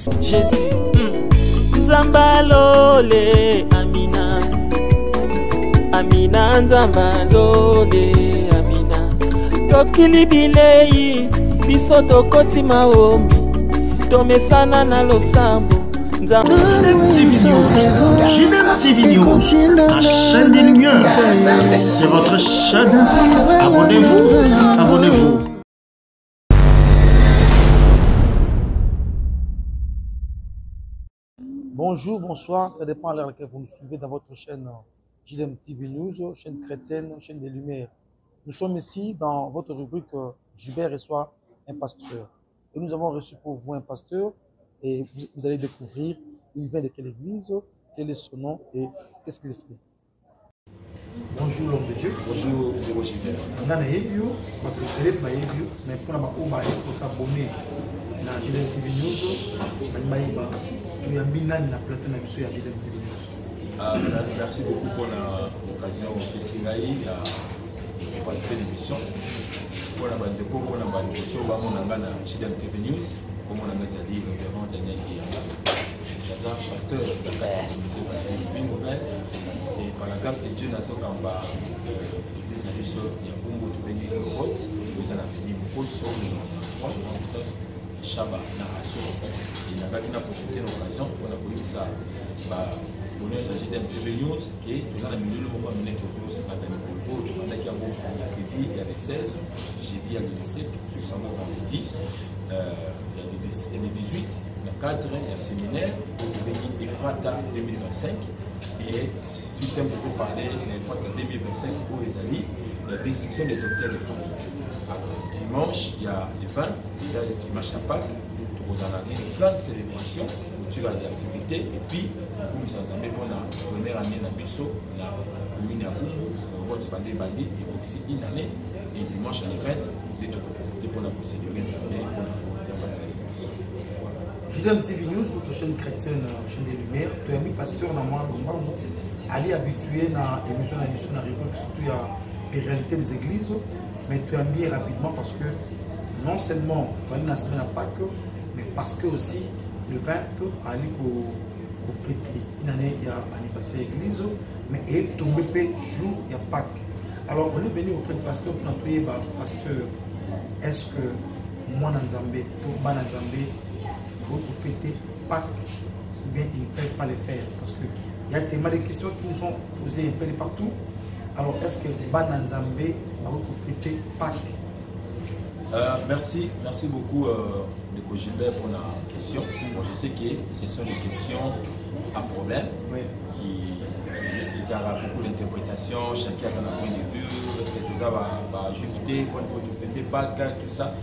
Jésus, Nzambalole, Amina. Amina, Nzambalole, Amina. Tokili bilei, biso tokoti maombi. Tomesana na losambo. JDM TV News, la chaîne des lumières. C'est votre chaîne. Abonnez-vous, abonnez-vous. Bonjour, bonsoir, ça dépend à l'heure à laquelle vous nous suivez dans votre chaîne JDM TV News, chaîne chrétienne, chaîne des Lumières. Nous sommes ici dans votre rubrique Gilbert reçoit un pasteur. Et nous avons reçu pour vous un pasteur et vous allez découvrir il vient de quelle église, quel est son nom et qu'est-ce qu'il fait. Bonjour l'homme de Dieu. Bonjour Gilbert. On a un radio, mais pour s'abonner na JDM TV News, merci beaucoup pour l'occasion de participer à l'émission. Pour la bande de cours, pour la bande de cours, on a JDM TV News, comme on a dit le révérend Daniel Guillaume. Pasteur de une nouvelle et par la grâce de Dieu, nous avons l'église de l'Église, il y a beaucoup de bénis de route, nous allons finir au sol entre Shabbat et Assos. Et nous avons profité de l'occasion pour la police. On a s'agit d'un TV News qui est dans le milieu de moment mené que vous avez dans le groupe. On a dit il y a les 16, jeudi il y a les 17, sur son vendredi, il y a les 18. Le cadre et séminaire pour devenir Efrata 2025 et si vous pouvez parler d'Efrata 2025 pour les alliés, la destruction des hôtels de famille. Dimanche, il y a les 20, il y a le dimanche à Pâques, nous avons une grande célébration, où tu as des activités et puis nous sommes en pour la première année dans Bisso, la commune à Bungu, on va se parler bandit et aussi une année et dimanche à les 20, vous êtes profiter pour la procédure de l'année pour la célébration. JDM TV News, votre chaîne chrétienne, chaîne des Lumières, tu as mis pasteur dans moi, aller habitué à l'émission dans la réponse, surtout à la réalité des églises, mais tu as mis rapidement parce que non seulement tu as mis la semaine à Pâques, mais parce que aussi le 20, aller au fêter une année, il y a l'anniversaire de l'église, mais il est tombé jour, il y a Pâques. Alors on est venu auprès du pasteur pour entendre, pasteur, est-ce que moi, dans Zambé, pour moi, dans Zambé, pour fêter Pâques, ou bien ils ne peuvent pas le faire parce qu'il y a tellement de questions qui nous sont posées un peu de partout. Alors, est-ce que Banan Zambé va fêter Pâques? Merci beaucoup de Gilbert pour la question. Moi, je sais que ce sont des questions à problème qui juste beaucoup d'interprétations, chacun a son point de vue, est-ce que tout ça va ajuster, quand il faut fêter Pâques, tout ça.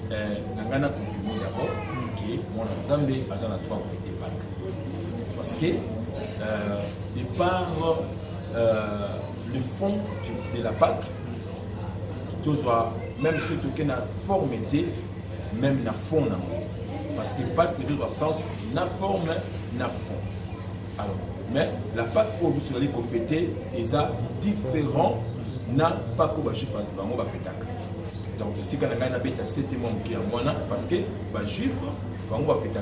Nous avons confirmé d'abord que mon Zambé a un droit de fêter Pâques. Parce que, de par le fond de la Pâques, même ceux qui ont la forme, même la fond. Parce que Pâques, il y a sens, la forme, la fond. Alors, mais la Pâques pour vous allez fêter, est différent na Pâques pour juif va fêter. Donc, si vous avez un 7 mois qui est parce que les juifs va fêter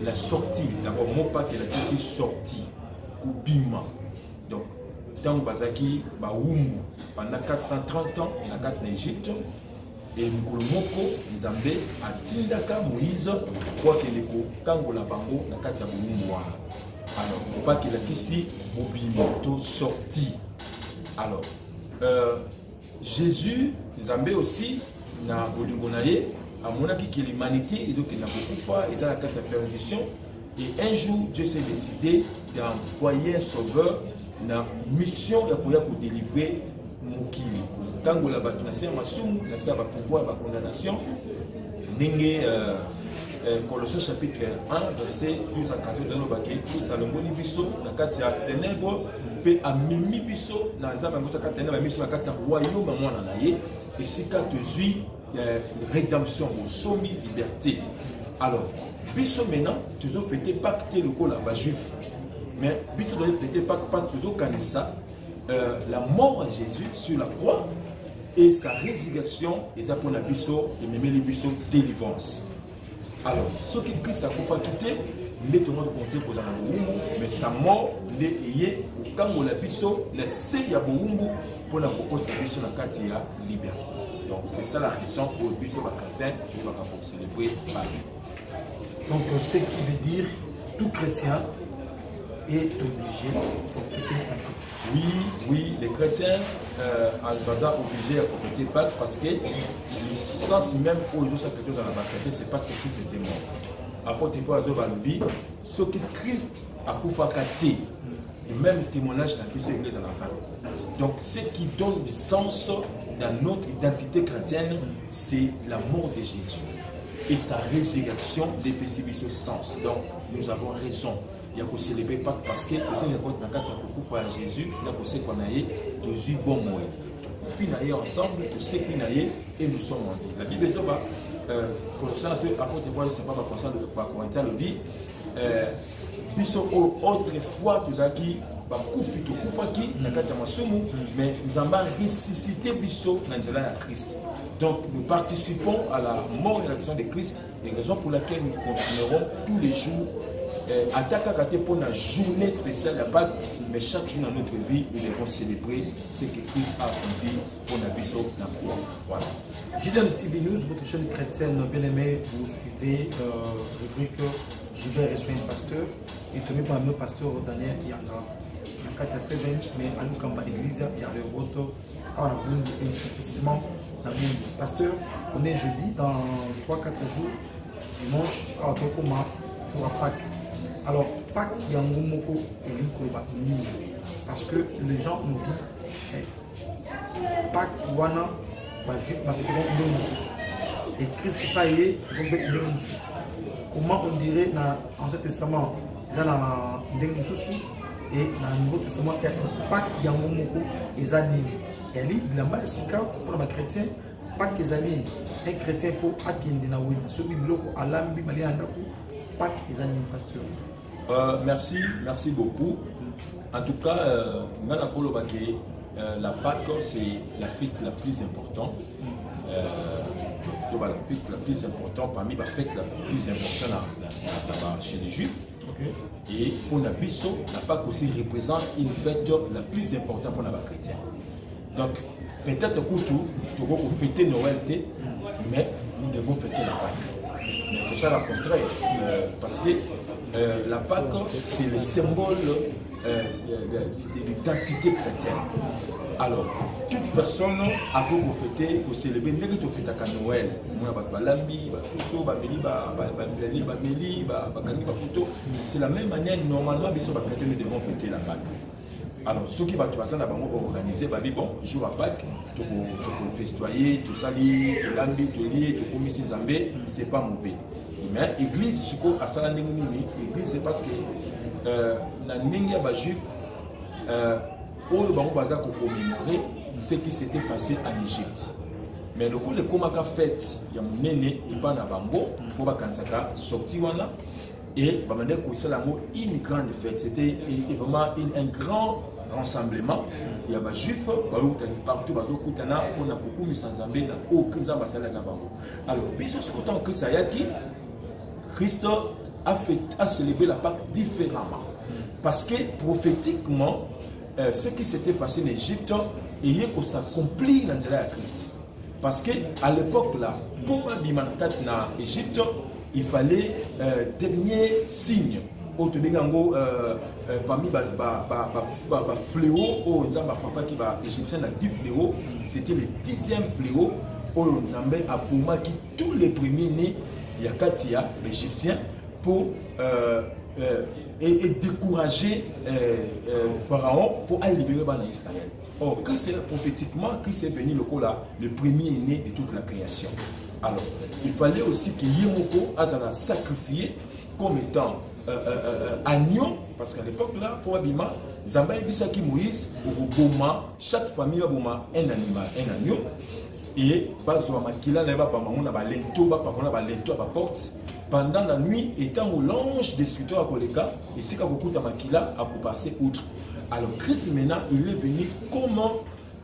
la sortie, d'abord, mon Pâques est la sortie, ou bima. Donc, tant Bazaki, pendant 430 ans, dans 4 Égypte, et Moko, Nzambé, a Tindaka, Moïse, quoi qu'il ait Kangola Bango, dans 4 Yaboumouana. Alors, pour pas qu'il ait ici, Bobimoto sorti. Alors, Jésus, Nzambé aussi, na Bolingonaye, à Monaki, qui l'humanité, ils ont beaucoup de fois, ils ont la carte de perdition. Et un jour, Dieu s'est décidé d'envoyer un sauveur. La mission pour délivrer Mokili. Quand vous avez un pouvoir de condamnation, Colossiens chapitre 1, verset 12 à 14, dans le baquet, tout ça, le moni biso, la carte à ténèbres, peut à mimi biso, dans la carte ténèbres, mission la carte royaume, maman en aïe, et si carte zuit, rédemption, au sommet, liberté. Alors, biso maintenant, toujours fêté pacte le col à juif. Mais biso doit fêter pacte parce que toujours connaît ça, la mort de Jésus sur la croix et sa résurrection, et ça pour la biso, et même les biso délivrance. Alors, ce qui Christ a quitté, il est au monde compté pour mais sa mort, il est ayé, quand on l'a vu, le seigneur ya boumbu pour la cocotte sur la carte de la liberté. Donc, c'est ça la raison pour le biso chrétien qui va célébrer Pâques. Donc, ce qui veut dire tout chrétien est obligé de fêter Pâques. Oui, les chrétiens sont obligés de fêter Pâques parce que le sens même pour les autres chrétiens dans la chrétienne, c'est parce que Christ était mort. Apôtre Paul a dit, ce que Christ a fait, le même témoignage dans l'Église à la fin. Donc, ce qui donne du sens dans notre identité chrétienne, c'est la mort de Jésus et sa résurrection des péchés sens. Donc, nous avons raison. Il y a que célébrer Pâques parce que nous avons Jésus, nous avons ce qu'on a eu, tous les bons moyens. Nous sommes ensemble, tous ces qui et nous sommes en vie. La Bible est pour le sens de l'apôtre Paul, c'est pas pour ça que Corinthiens le dit. Autrefois, nous avons dit, mais nous avons ressuscité dans Christ. Donc, nous participons à la mort et à l'action de Christ, et raison pour laquelle nous continuerons tous les jours. Attaquer pour une journée spéciale à Pâques, mais chaque jour dans notre vie, nous devons célébrer ce que Christ a accompli pour la vie sur la croix. Voilà. JDM TV News, votre chaîne chrétienne bien aimée, vous suivez rubrique Je vais reçoit un pasteur, et tenu par le pasteur Daniel Yanga. Il y a 4 mais à l'Ukamba Église, il y a le vote à la boule, précisément dans le pasteur. On est jeudi, dans 3-4 jours, dimanche, à Tokoma, pour Pâques. Alors, Pâques, il y a un mot parce que les gens nous disent Pâques, Wana, juste et Christ n'est pas aidé, comment on dirait dans l'Ancien Testament, il y a dans et dans le Nouveau Testament, Pâques, il y a un mot et Zani. Et il y a un sika pour les chrétiens, Pâques, Zani. Un chrétien, il faut attendre dans le Celui qui est à l'ambi, Pâques, Zani, pasteur. Merci beaucoup. En tout cas, la Pâques, c'est la fête la plus importante. La fête la plus importante parmi les fêtes la plus importante chez les Juifs. Et pour la Bisso, la Pâques aussi représente une fête la plus importante pour les chrétiens. Donc, peut-être que nous devons fêter Noël, mais nous devons fêter la Pâques. C'est ça le contraire. Parce que la Pâques, c'est le symbole de l'identité chrétienne. Alors, toute personne a pu fêter, pour célébrer, dès que tu fêtes à Noël, c'est la même manière, normalement, les chrétiens devons fêter la Pâques. Alors, ceux qui vont organiser, bon, jour à Pâques, tu peux festoyer, tout ça, l'ambi, tout lier, tu peux mettre ses zambés, c'est pas mauvais. Mais l'église, l'église, c'est parce que la Ninga Juif, on va commémorer ce qui s'était passé en Égypte. Mais le coup de Komaka fête, il y a un néné, il va à Bango, pour Kansaka, sortir là, et une grande fête. C'était vraiment un grand rassemblement. Il y a des Juifs, partout, on a beaucoup mis sans zambé, aucun zambasala na Bango. Alors, puisque ce qu'on Christ a célébré la Pâque différemment. Parce que prophétiquement, ce qui s'était passé en Égypte, il y a que ça accomplit dans la Christ. Parce qu'à l'époque là, pour Bimantat en Égypte, il fallait dernier signe. Parmi les fléaux, Égyptiens a 10 fléaux, c'était le 10e fléau. Nzambe a boumaki tous les premiers nés, il y a Katia, l'Égyptien, pour décourager Pharaon pour aller libérer Israël. Or, prophétiquement, Christ est venu le premier né de toute la création. Alors, il fallait aussi que Yemoko a sacrifié comme étant agneau, parce qu'à l'époque là, pour Abima, Zamba et Bissaki Moïse, chaque famille va un animal, un agneau. Et pendant la nuit, étant où l'ange destructeur à Koleka, et c'est quand beaucoup de Makila a pour passer outre. Alors Christ maintenant, il est venu comme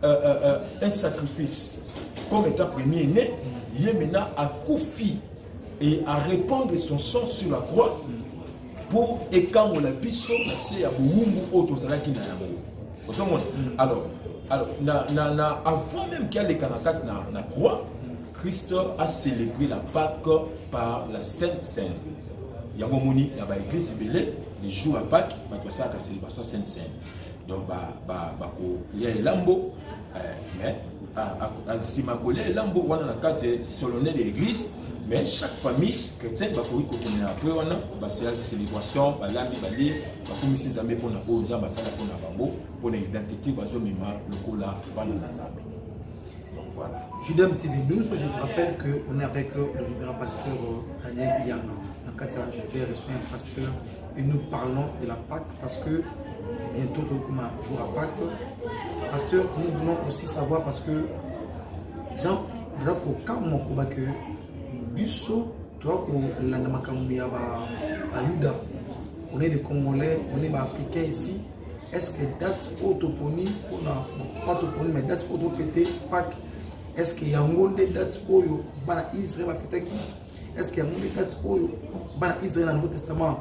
un sacrifice, comme étant premier né, il est maintenant à Koufi et à répandre son sang sur la croix pour écambo la biso c'est à boumbu autozalaki na yango. Alors avant même qu'il y ait les canakat na croix, Christ a célébré la Pâque par la Sainte Seine. Il y a un moment il y a l'église les jours à Pâques, il y a la célébration Sainte Seine. Donc il y a lambo mais si ma collègue lambo on a la carte solennelle de l'église. Mais chaque famille chrétienne va courir côté après on a c'est la célébration balambi bali va comme si zamé pour na oza basala pour na bango pour l'identité bazo mima lokola bana nzambe. Donc voilà. JDM TV News, je vous rappelle que on est avec le révérend pasteur Daniel Yana. En cas je vais recevoir un pasteur et nous parlons de la Pâque parce que bientôt comme un jour à Pâque. Pasteur, nous voulons aussi savoir parce que Jean Jacques au cas mon combat que Bisso, toi, on est des Congolais, on est des Africains ici. Est-ce que date autoponie, on n'a pas autoponie, mais date autofêtée, Pâques, est-ce qu'il y a un des dates où Israël va fêter qui? Est-ce qu'il y a un des dates où Israël dans le Nouveau Testament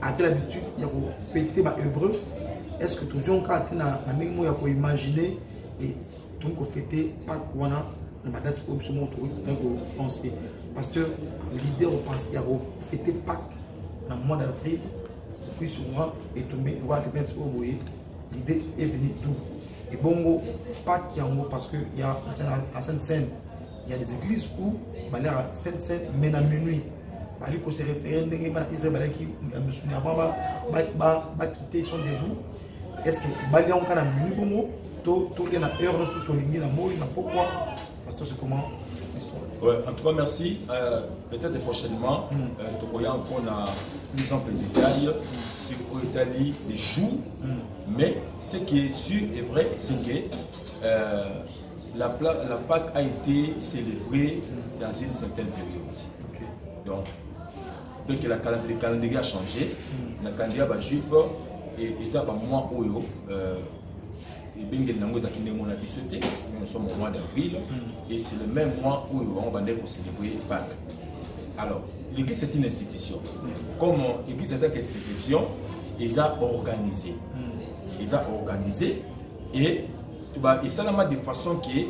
a l'habitude de fêter les Hébreux? Est-ce que tous les gens qui ont imaginé et tout le monde fêter Pâques, on a date où on pense. Pasteur, l'idée on pense qu'il y a fêté Pâques dans le mois d'avril, puis souvent et tombé voir les 20 euros. L'idée est venue d'où? Et bon, Pâques il y a un mot parce qu'il y a à Sainte-Seine, il y a des églises où la Sainte-Seine mène à minuit. Il faut se référer à Israël qui va quitter son debout. Est-ce que Bali on a minuit bon tout les heure nous tout les na pourquoi? Pasteur c'est comment? Ouais, en tout cas, merci. Peut-être prochainement, tu pourras encore plus ample détail sur l'Italie des jours. Mais ce qui est sûr et vrai, c'est que la Pâque a été célébrée dans une certaine période. Donc le calendrier a changé. Le calendrier juif et ça, moi, nous sommes au mois d'avril et c'est le même mois où on va célébrer Pâques. Alors, l'église est une institution. Comme l'église est une institution, ils ont organisé. Ils ont organisé et ça de façon qui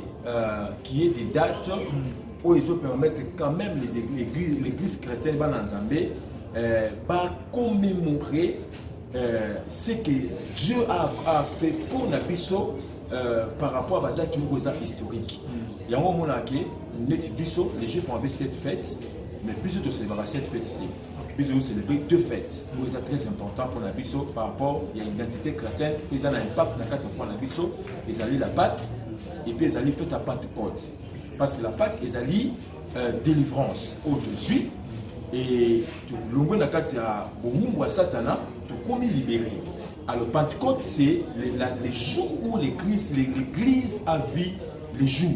est des dates où ils permettent quand même l'église chrétienne de commémorer ce que Dieu a fait pour Nabiso par rapport à la date historique. Il y a un moment où les Juifs ont fait cette fête, mais plus de célébrer cette fête. Plus de célébrer deux fêtes. C'est très important pour Nabiso par rapport à l'identité chrétienne. Ils ont un impact dans 4 fois Nabiso. Ils allaient la Pâque et puis ils allaient faire la Pentecôte. Parce que la Pâque, ils allaient délivrance au-dessus. Et l'ongo na kati ya boumbu satana to komi libéré. Alors Pentecôte c'est les jours où l'église a vu les jours.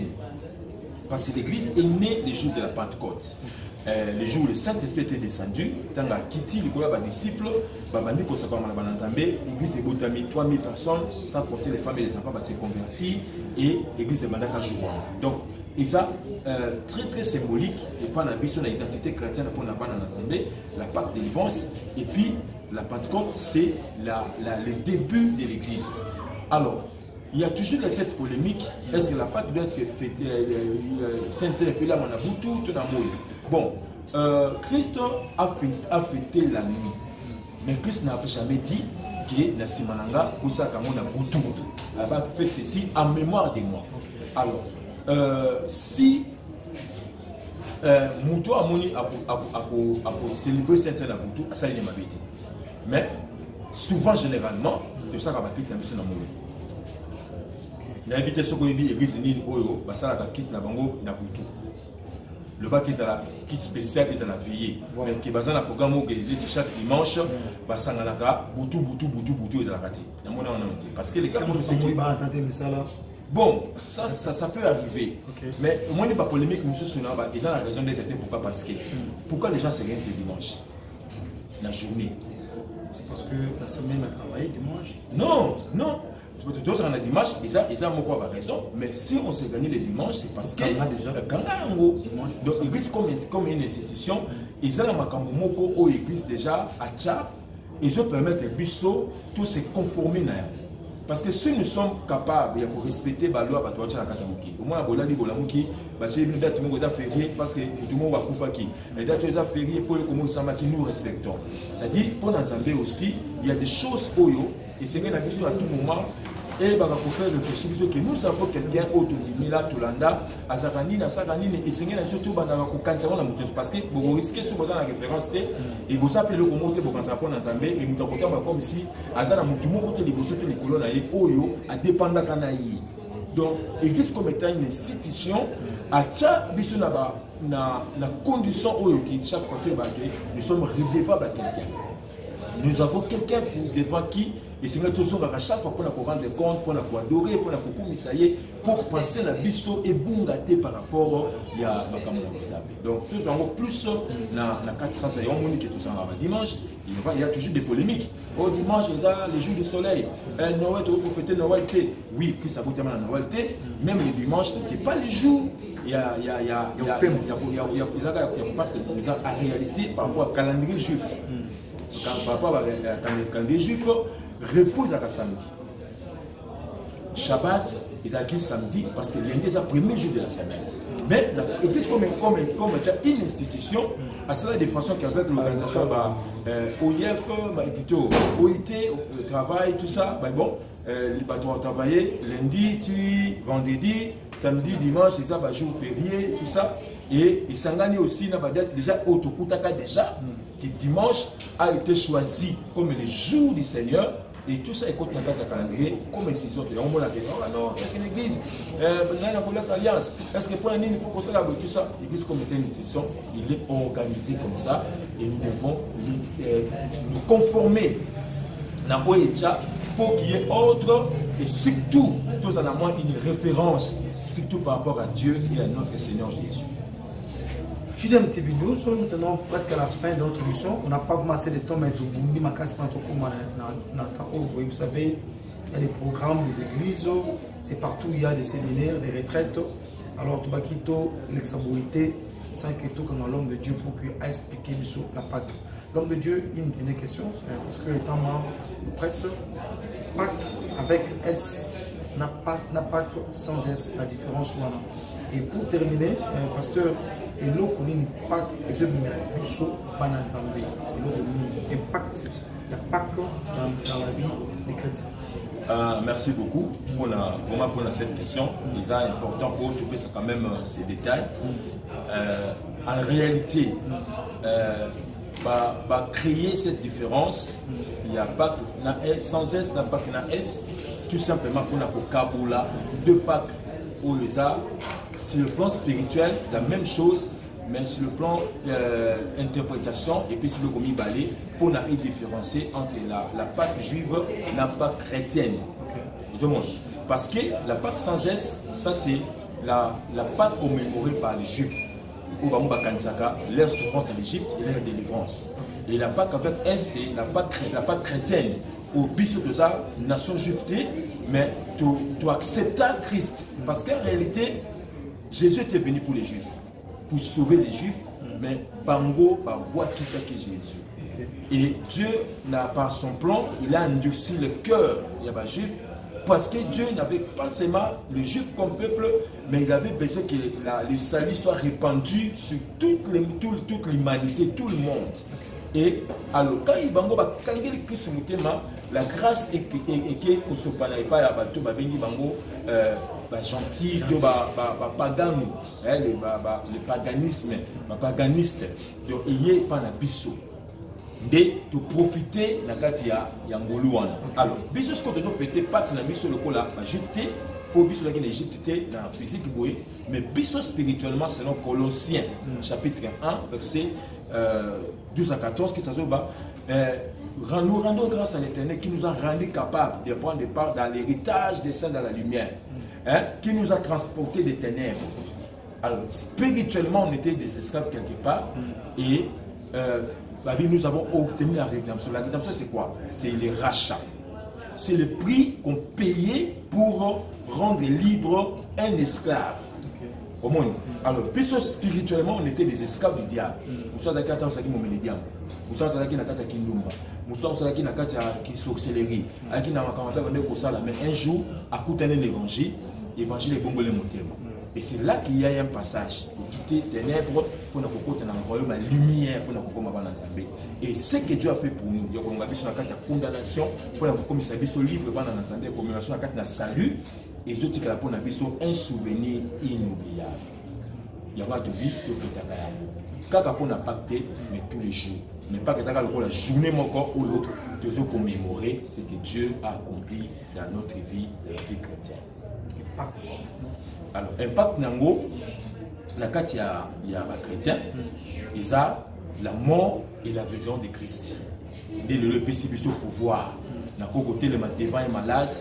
Parce que l'église est née les jours de la Pentecôte. Les jours où le Saint-Esprit était descendu, dans la Kiti, les disciples, l'église est botami 3000 personnes, sans compter les femmes et les enfants, s'est convertis et l'église est mandata jour. Donc et ça, très très symbolique, et pas l'ambition de l'identité chrétienne pour la Pâque de délivrance, et puis la Pentecôte, c'est le début de l'église. Alors, il y a toujours cette polémique, est-ce que la Pâque doit être fêtée, bon, Christ a fêté la nuit, mais Christ n'a jamais dit que na simananga, Kusaka Mona Boutou, elle va faire ceci en mémoire de moi. Alors, si Moutou Amoni a célébré Saint-Seine à Moutou, ça il m'a dit. Mais souvent, généralement, de ça, on va quitter la mission à Moutou. L'habité sur l'église Nini Oyo, ça va quitter la bango na Moutou. Le bac est à la kit spéciale, est à la veillée. Mais qui est un programme où chaque dimanche, ça va Moutou, est à la raté. Parce que les gars, c'est qui bon, ça peut arriver. Okay. Mais au moins, il n'y a pas de polémique, monsieur Sounaba. Ils ont la raison d'être pourquoi parce que pourquoi les gens se réunissent le dimanche? La journée. C'est parce que la semaine a travaillé dimanche? Non, non. D'autres en a dimanche, ils ont encore raison. Mais si on s'est gagné le dimanche, c'est parce que. Donc, l'église, comme une institution, ils ont un Moko au église déjà à Tcha, ils ont permettre à Bisso tout se conformer. Parce que si nous sommes capables de respecter la loi, au moins, on a dit parce que tout le monde va faire les dates fériées pour nous respectons. C'est-à-dire, pour nous aussi, il y a des choses et c'est à tout moment. Et il faut faire réfléchir que nous avons quelqu'un autre qui là tout l'anda à Zaganine et c'est surtout parce que vous risquez sur la référence et vous appelez le communauté pour qu'on dans Zambé et nous avons comme si Azana Mutumo côté les bosses les colonnes et Oyo à dépendre Kanaï. Donc l'église comme étant une institution à chaque biso na condition Oyo qui chaque fois que nous sommes redevables à quelqu'un. Nous avons quelqu'un devant qui et c'est toujours à chaque fois pour rendre compte, pour adorer, pour pour penser la biso et bungaté par rapport à donc tous en plus na 400 et tout ça dimanche il y a toujours des polémiques. Au dimanche il y a les jours du soleil, Noël pour fêter Noël, oui que ça vous termine la Noël, même le dimanche n'était pas les jours. Il y a parce que en réalité par rapport au calendrier juif. Par rapport à calendrier juif repose à samedi. Shabbat, ils accueillent samedi parce que lundi est le premier jour de la semaine. Mais l'église comme une institution, à cela de façon qu'avec l'organisation OIF, et plutôt OIT, le travail, tout ça, bon, les bateaux ont travaillé lundi, vendredi, samedi, dimanche, c'est ça, jour férié, tout ça. Et ils s'en gagnent aussi dans la date déjà Otokutaka déjà, qui dimanche a été choisi comme le jour du Seigneur. Et tout ça est contre le calendrier, comme ces autres. On m'a dit, non, est-ce que l'église, alliance, est-ce que pour un il faut qu'on s'en tout ça? L'église comme étant une institution, il est organisé comme ça et nous devons nous conformer dans l'OECHA pour qu'il y ait autre et surtout, tous en amont, une référence, surtout par rapport à Dieu et à notre Seigneur Jésus. Je suis dans une petite vidéo, nous sommes maintenant presque à la fin de notre émission. On n'a pas vraiment assez de temps, mais vous savez, il y a des programmes, des églises, c'est partout, il y a des séminaires, des retraites. Alors, Tobakito, l'exaborité, 5 étoiles comme l'homme de Dieu pour qu'il a expliqué sur la Pâque. L'homme de Dieu, il y a une question, parce que le temps nous presse. Pâque avec S, n'a pas sans S, la différence ou non. Et pour terminer, pasteur, et l'eau qu'on n'a pas de busso bananzambé. Et l'eau qu'on impact la Pâque dans la vie des chrétiens. Merci beaucoup pour cette question. C'est important pour trouver quand même ces détails. En réalité, créer cette différence, il n'y a pas sans S, il n'y a pas qu'un S, tout simplement pour la Kabula, deux Pâques au Lézard. Sur le plan spirituel, la même chose, mais sur le plan interprétation et puis sur le commis balai, pour différencier entre la Pâque juive et la Pâque chrétienne. Parce que la Pâque sans S, ça c'est la Pâque commémorée par les Juifs. Leur souffrance en Égypte et leur délivrance. Et la Pâque avec S, c'est la Pâque chrétienne. Au biso de ça, nation juive, mais tu acceptes Christ. Parce qu'en réalité, Jésus était venu pour les Juifs, pour sauver les Juifs, mais Bango va voir qui c'est que Jésus. Et Dieu n'a pas son plan, il a endurci le cœur des Juifs, parce que Dieu n'avait pas seulement les Juifs comme peuple, mais il avait besoin que le salut soit répandu sur toute l'humanité, tout le monde. Et alors, quand il bango ba kangeli Christ mutema, la grâce est que kosopana pas ya bato ba bengi bango gentil, ba pagano, le paganisme, ba paganiste. Donc il y a pas na biso. De profiter na kati ya ngoluwana. Alors, biso ce qu'on doit fêter pas na biso le kola ba jupté pour biso la Égypte dans physique boy, mais biso spirituellement selon Colossiens chapitre 1 verset 12 à 14 qui s'ajoute nous rendons grâce à l'Éternel qui nous a rendu capables de prendre part dans l'héritage des saints dans la lumière, qui nous a transportés des ténèbres. Alors spirituellement on était des esclaves quelque part et nous avons obtenu la rédemption. La rédemption c'est quoi? C'est le rachat. C'est le prix qu'on payait pour rendre libre un esclave. Au moins, alors, puisque spirituellement, on était des esclaves du diable. Nous sommes d'accord avec qui le diable. Nous sommes d'accord avec qui nous sommes d'accord avec qui sorcellerie. Avec qui nous avons mais un jour, à coup d'un évangile, l'évangile est bon pour les montrer. Et c'est là qu'il y a un passage pour quitter les ténèbres pour nous envoyer la lumière pour nous envoyer. Et ce que Dieu a fait pour nous, il y a une condamnation pour nous envoyer libre pour nous envoyer un salut. Et je dis que la un souvenir inoubliable. Il y a pas de vie que vous faites. Quand on a pacté, mais tous les jours. Mais pas que ça la journée mon corps ou l'autre, de commémorer ce que Dieu a accompli dans notre vie chrétienne. Alors, impact nango, la carte il y a un chrétien, ils ont la mort et la vision de Christ. Dès le PCB au pouvoir, na côté le devant est malade,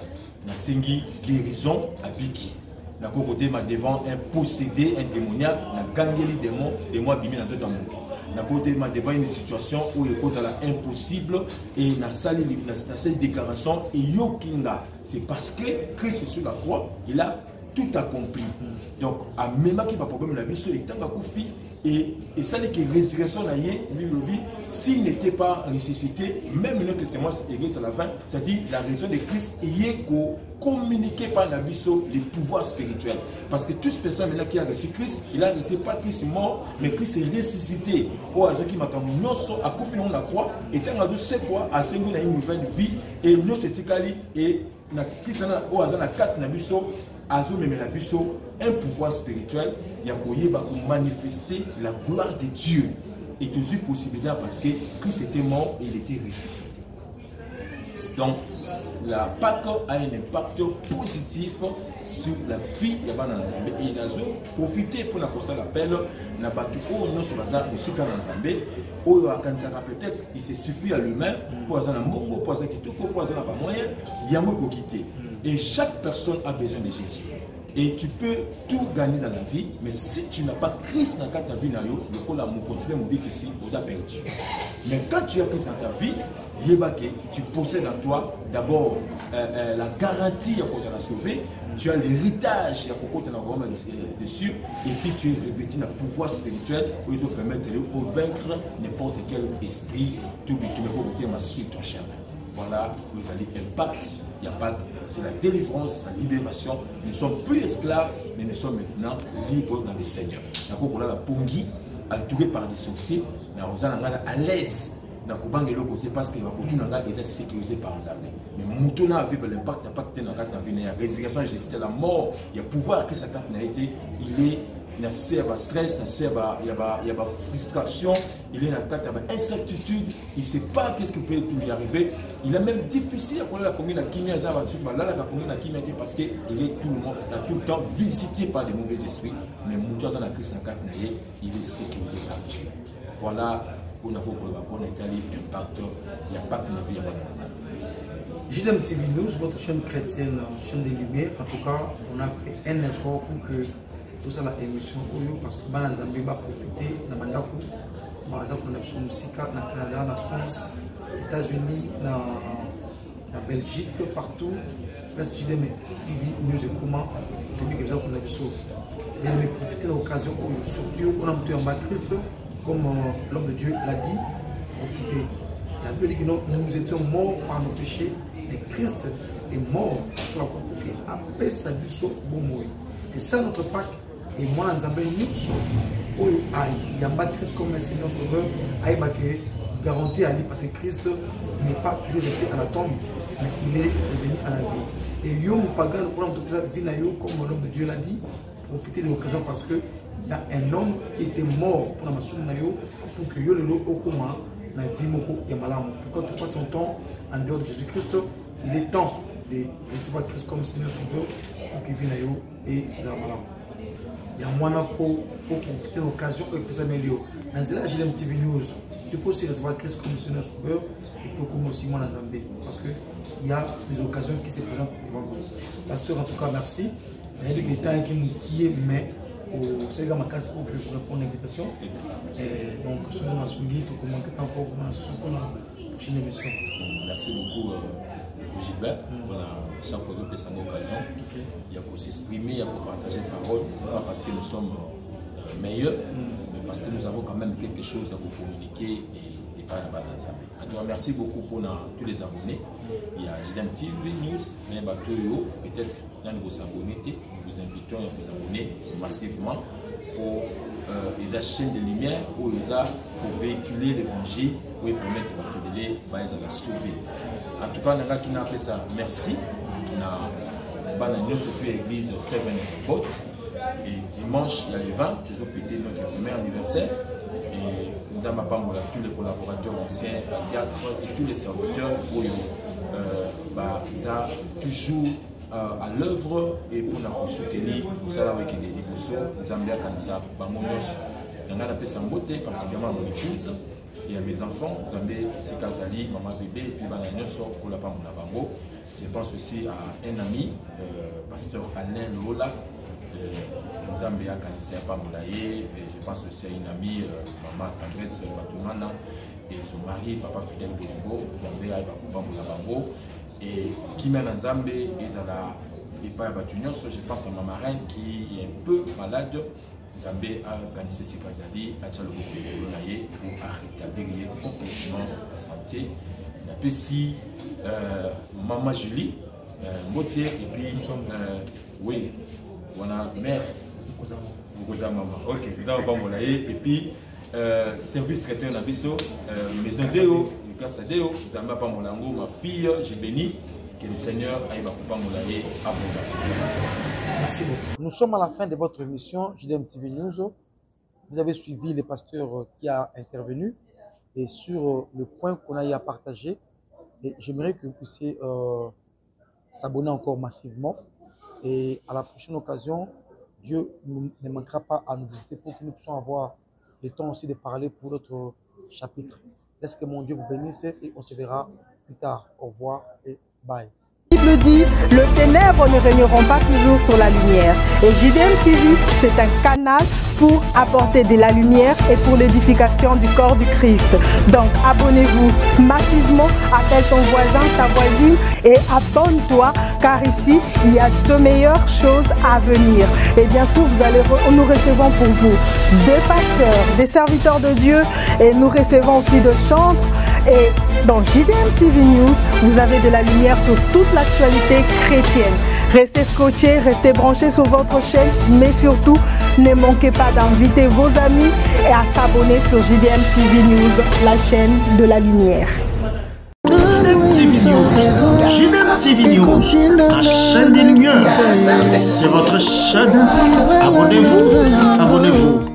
na sengi guérison à Biki. Na côté ma devant un possédé, un démoniaque, na gagné les démons et moi bimi dans tout le monde. Na côté ma devant une situation où le côté là impossible et na salle déclaration et yokinga. C'est parce que Christ est sur la croix, il a tout accompli. Donc, à même qui va problème la vie, il tant koufi et ça n'est que résurrection lui s'il n'était pas ressuscité, même notre témoin église à la fin, c'est-à-dire la raison de Christ est communiqué par la vie les pouvoirs spirituels. Parce que toute personne maintenant qui a reçu Christ, il a reçu pas Christ mort, mais Christ est ressuscité. Au hasard qui m'a comme nous à couper la croix, et tant que c'est quoi, à ce une nouvelle vie, et nous c'est et Christ au hasard la carte na biso un pouvoir spirituel, il y a manifester la gloire de Dieu. Et toujours possible parce que Christ était mort et il était ressuscité. Donc, la Pâque a un impact positif sur la vie de Bananzambé. Et il a profité pour la poste l'appel, n'a pas tout pour nous sur la aussi Bananzambé. Ou peut-être il se suffit à lui-même pour avoir un mot, pour avoir un moyen, il y a un mot quitter. Et chaque personne a besoin de Jésus. Et tu peux tout gagner dans la vie, mais si tu n'as pas Christ dans ta vie, tu as perdu. Mais quand tu as Christ dans ta vie, tu possèdes en toi d'abord la garantie à la sauver, tu as l'héritage dessus, et puis tu es revêtu d'un pouvoir spirituel pour permettre de vaincre n'importe quel esprit, tout le monde sur ton chemin. Voilà, vous allez impact. Il n'y a pas, c'est la délivrance, la libération. Nous ne sommes plus esclaves, mais nous sommes maintenant libres dans le Seigneur. Nous avons la pongi, entouré par des sorciers, nous sommes à l'aise. Nous avons parce que nous sommes sécurisés par les armées. Mais nous avons vu l'impact, il y a la résurrection, la mort, il y a le pouvoir que sa carte n'a été, il est. Il y a stress, il y a frustration, il est en incertitude, il ne sait pas qu'est-ce qui peut lui arriver. Il est même difficile à la commune à Kimia, parce qu'il est tout le temps visité par des mauvais esprits. Mais Moutoua dans la crise en il est sécurisé par Dieu. Voilà pour nous impact, il n'y a pas que la vie à JDM TV News, votre chaîne chrétienne, chaîne des Lumières. En tout cas, on a fait un effort pour que tout ça la émission parce que Bananzambé va profiter de Mandakou, par exemple on a besoin de musique dans le Canada, en France, aux États-Unis, en Belgique, partout. Là c'est JDM TV News et comment depuis que on a besoin de profiter de l'occasion surtout on a monté en bas Christ comme l'homme de Dieu l'a dit, profiter. La Bible dit que nous étions morts par nos péchés, mais Christ est mort sur la croix pour qu'il appelle sa vie sur bon mourir. C'est ça notre Pâques. Et moi, nous avons nous il y a pas Christ comme un Seigneur Sauveur, il garanti à lui parce que Christ n'est pas toujours resté à la tombe, mais il est revenu à la vie. Et Yom Pagan, pour notre vie, comme l'homme de Dieu l'a dit, profitez de l'occasion parce qu'il y a un homme qui était mort pour la maçon pour que Yololo Okuma, la vie Moko Yamalam. Quand tu passes ton temps en dehors de Jésus-Christ, il est temps de recevoir Christ comme Seigneur Sauveur pour qu'il vienne et Zamalam. Il y a moins d'infos pour profiter de l'occasion que ça m'améliore. Dans la JDM TV News, tu peux aussi recevoir Christ comme Seigneur Sauveur et pour comme aussi moi dans Zambie. Parce qu'il y a des occasions qui se présentent devant vous. Pasteur, en tout cas, merci. Il y a des temps qui est, mais au Sénégal, ma casse pour répondre à l'invitation. Donc, je suis dans ma souligne, tout comment encore, comment prochaine émission. Merci beaucoup Gilbert. Chaque fois que c'est une occasion, il y a pour s'exprimer, il y a pour partager parole. Ce n'est pas parce que nous sommes meilleurs, mais parce que nous avons quand même quelque chose à vous communiquer et pas la balance. En tout cas, merci beaucoup pour tous les abonnés. Il y a JDM TV News, mais peut-être dans vos abonnés, nous vous invitons à vous abonner massivement pour les chaînes de lumière pour véhiculer l'évangile pour permettre de les sauver. En tout cas, on a appelé ça merci. On a l'église 7 Bot. Et dimanche, il y a le 20, nous avons fêté notre premier anniversaire. Et nous avons appelé tous les collaborateurs anciens, les théâtres et tous les serviteurs pour ils sont toujours à l'œuvre et pour nous soutenir. Nous avons avec les négociations, nous avons bien comme ça. Nous avons appelé ça en beauté, particulièrement à mon épouse et à mes enfants. Nous avons appelé Sikazali, maman bébé, et puis nous sommes pour la femme de Bango. Je pense aussi à un ami, pasteur Alain Lola. Nous avons bien connaissé à Pamoulaye. Je pense aussi à une amie, maman Andrés Batoumana, et son mari, papa Fidel Bolingo. Nous avons bien Bango. Et qui mène en Zambé, je pense à ma marraine qui est un peu malade. Zambé a organisé ses Kazali, a tchalo pour rétablir complètement la santé. Il y a aussi Maman Julie, Moté, et puis oui, on a mère, maman. Ok, nous avons pas et puis service traiteur Nabiso, maison Déo, grâce à Déo, Zamba Pamolango, ma fille, j'ai béni. Que le Seigneur aille à Moulaye à Merci beaucoup. Nous sommes à la fin de votre émission JDM TV News. Vous avez suivi le pasteur qui a intervenu et sur le point qu'on a eu à partager. Et j'aimerais que vous puissiez s'abonner encore massivement. Et à la prochaine occasion, Dieu ne manquera pas à nous visiter pour que nous puissions avoir le temps aussi de parler pour notre chapitre. Laisse que mon Dieu vous bénisse et on se verra plus tard. Au revoir et bye. La Bible dit, les ténèbres ne régneront pas toujours sur la lumière. Et JDM TV, c'est un canal pour apporter de la lumière et pour l'édification du corps du Christ. Donc abonnez-vous massivement, appelle ton voisin, ta voisine et abonne-toi car ici, il y a de meilleures choses à venir. Et bien sûr, nous recevons pour vous des pasteurs, des serviteurs de Dieu et nous recevons aussi de chantres. Et dans JDM TV News, vous avez de la lumière sur toute l'actualité chrétienne. Restez scotchés, restez branchés sur votre chaîne, mais surtout, ne manquez pas d'inviter vos amis et à s'abonner sur JDM TV News, la chaîne de la lumière. JDM TV News, la chaîne des lumières. C'est votre chaîne. Abonnez-vous, abonnez-vous.